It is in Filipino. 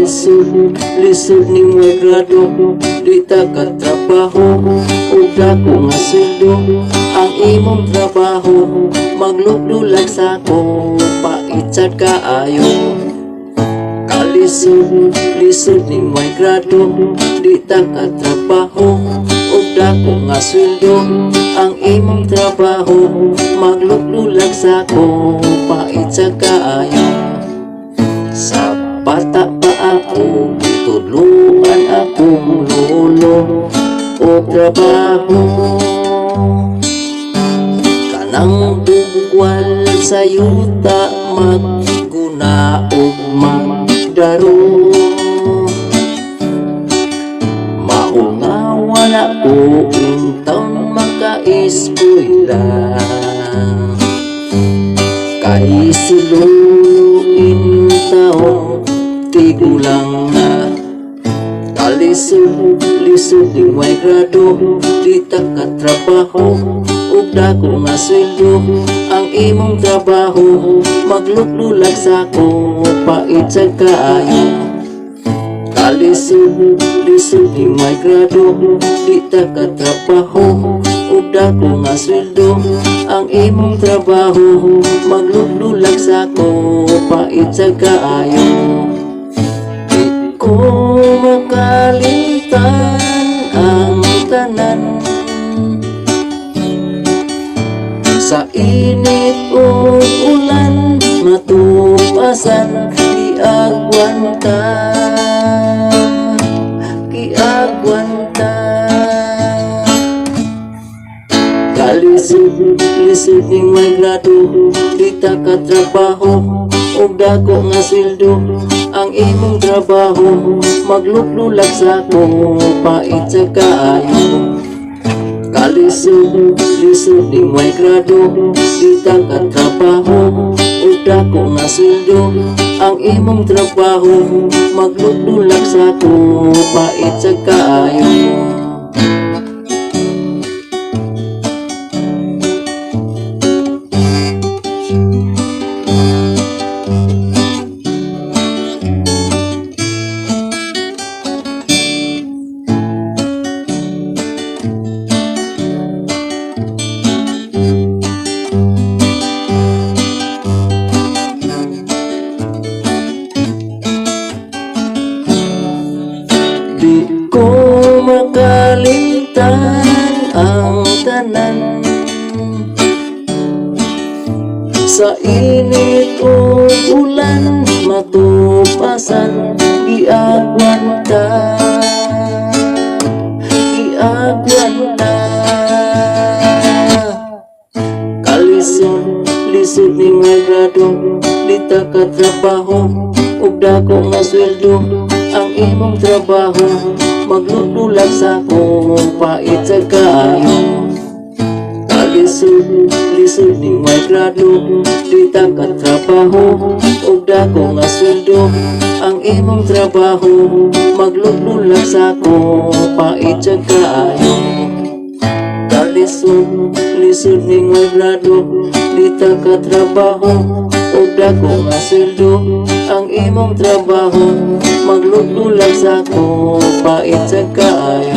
Lisod ning way grado, di ta katrabaho, ug dako nga sweldo. Ang imong trabaho, magluglulag sa ko, pait sad kaayo. Lisod ning way grado, di ta katrabaho, ug dako nga sweldo. Ang imong trabaho, magluglulag sa ko, pait sad kaayo. Sa bata pa ako, tutulungan akong lolo o trabaho. Kanang bugwal sa yuta, magguna o magdaro. Maungawan ako intang makaiskwela, kay siluin taon tigulang na. Lisod ning way grado, di ta katrabaho, ug dako nga sweldo. Ang imong trabaho, magluglulag sa ko, pait sad kaayo. Lisod ning way grado, di ta katrabaho, ug dako nga sweldo. Ang imong trabaho, magluglulag sa ko, pait sad kaayo. Di ko makalimtan ang tanan, sa init o ulan, matupasan, giagwanta. Lisod ning way grado, di ta katrabaho, ug dako nga sweldo. Ang imong trabaho, magluglulag sa ko, pait sad kaayo. Lisod ning way grado, di ta katrabaho, ug dako nga sweldo. Ang imong trabaho, magluglulag sa ko, pait sad kaayo. Di ko makalimtan ang tanan, sa init o ulan, matupasan, giagwanta. Lisod ning way grado, di ta katrabaho, ug dako nga sweldo. Ang imong trabaho, magluglulag sa ko, pait sad kaayo. Lisod ning way grado, di ta katrabaho, ug dako nga sweldo. Ang imong trabaho, magluglulag sa ko, pait sad kaayo. Lisod ning way grado, di ta katrabaho, ug dako nga sweldo. Ang imong trabaho, magluglulag sa ko, pait sad kaayo.